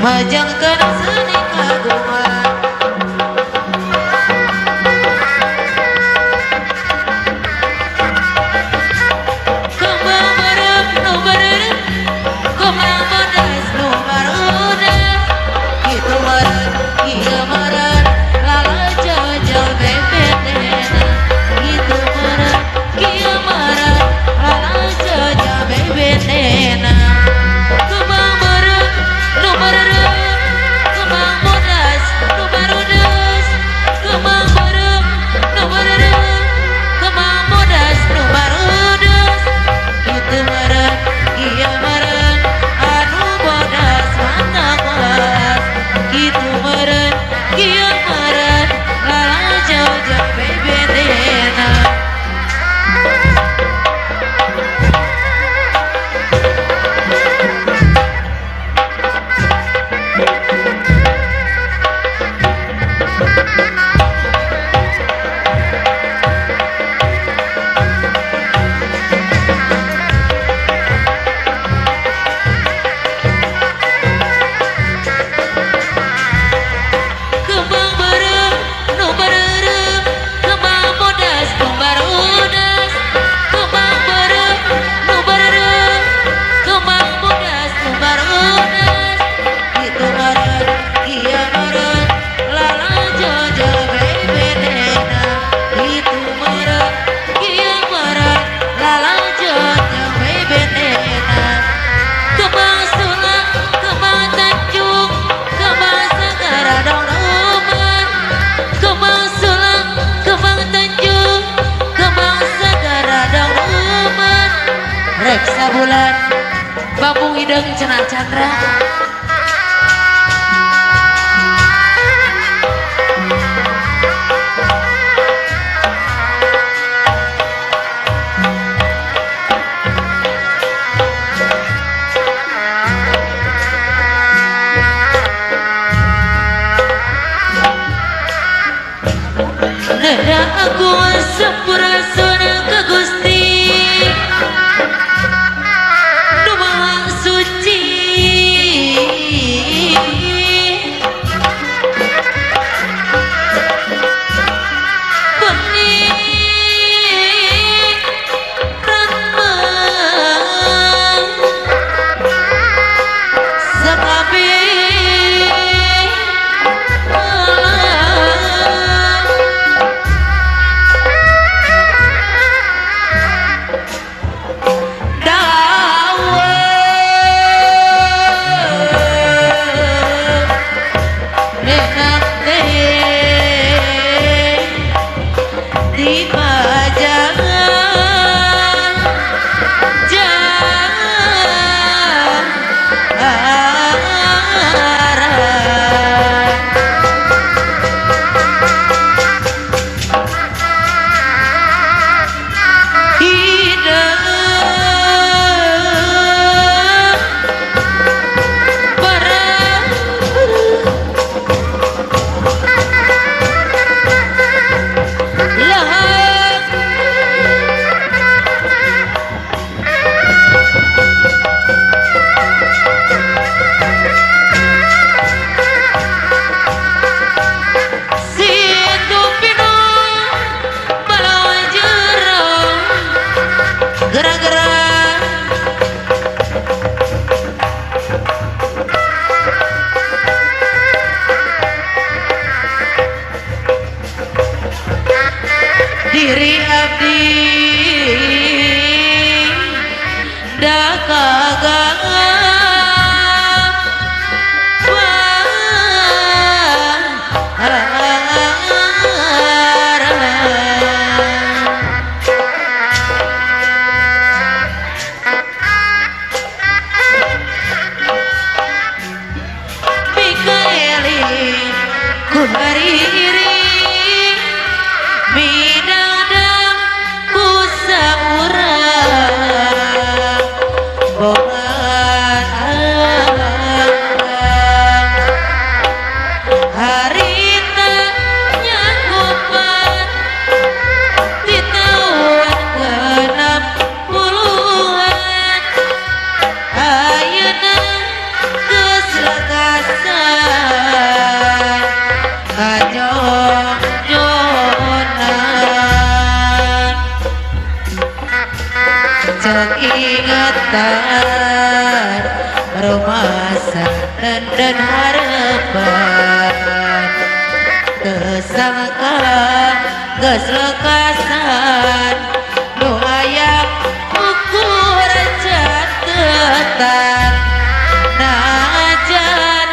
majangkan seni kagungan. Kembang bareng nu bareng, kembang pedas nu barudak. Itu meren, iya meren, lala jajal bebetena. Itu meren, iya meren, lala jajal bebetena. Kembang bareng nu bareng, kembang pedas nu barudak. Kembang bareng nu bareng, kembang pedas nu barudak. Itu meren, iya meren, anu bodas mantap was. Itu meren, iya meren, lala jauh-jauh bebetena. Kembang bareng nu bareng, kembang bodas nu barudas. Kembang bareng nu bareng, kembang bodas nu barudas. Itu meren, iya meren, lala jojo bebetena. Itu meren, iya meren, lala jojo bebetena. Kembang Sula, kembang Tanjung, kembang Segara dong Roman. Kembang Sula, kembang Tanjung, kembang Segara dong Roman. Reksa bulan, bambu hidung cenah Chandra. Neda aku sampurasun ka Gusti nu Maha Suci. Bening Rahman sakabeh alam. Enak teh di pajangan jarang. Hidup bareng lahap situ pino balau jerong gara-gara diri abdi da kagak Mikaeli ku hariri bidadang ku saurang. Cek ingatan Rumasa dan harapan Kesangka Keselekasan Doayak ukur catatan Najan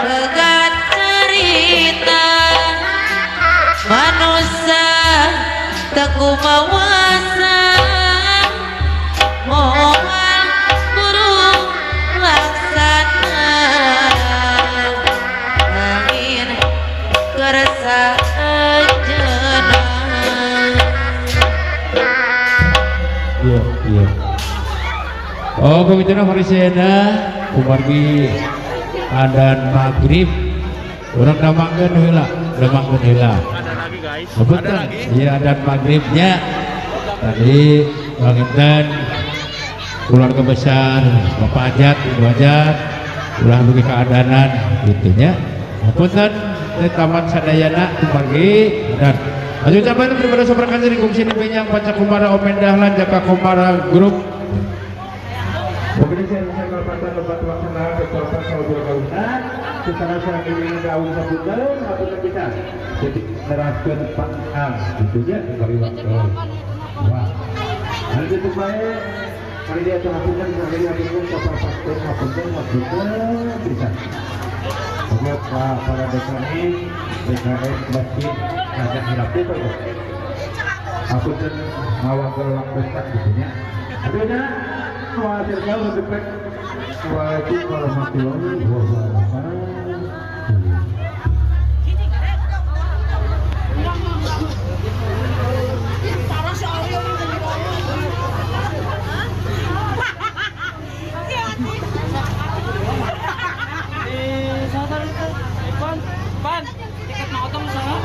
begat cerita Manusia teku mawasa Mohon guru laksana Angin kerasa jenah Iya. Oh, pemimpinnya Farisena, umargi adan maghrib, orang damangkeun heula. Ada lagi guys. Betul. Iya, adan maghribnya. Tadi Bang Intan, keluarga besar, Bapak Ajat, Ibu Ajat, ulah bagi keadanan, gitunya. Punten, tamat sadayana, umargi dan Ayo ucapan daripada sobrakan dari kongsi ini penyang Panca Kumara Omen Dahlan Jaka Kumara Grup. Begini saya bisa kalpatan lebat pelaksanaan kekuatan saudara kaunan. Secara serang ini gaul sabutan atau bisa. Jadi neraskan pangkal itu ya dari waktu. Wah. Hal itu baik. Kali dia terhasilkan kali dia bingung kapal pastor hapunten bisa. Buat para DKI, DKM masjid ajak hilapnya itu aku dan ngawang kelak besar gitunya adanya khawatir kau lebih baik wajib warahmatullahi wabarakatuh. Pan, tiket mau otong sana.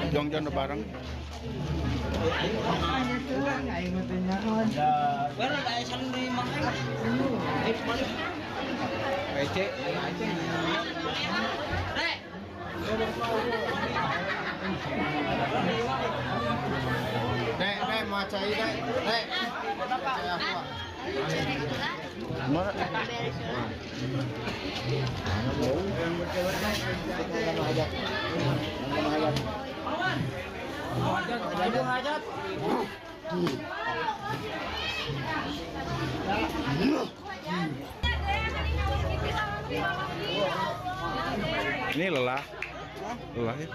Jongjon bareng. Nek mau cai nek. Ini lelah. Lelah ya?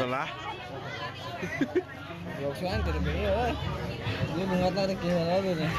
Lelah. Dia mengatar gimana tuh nih?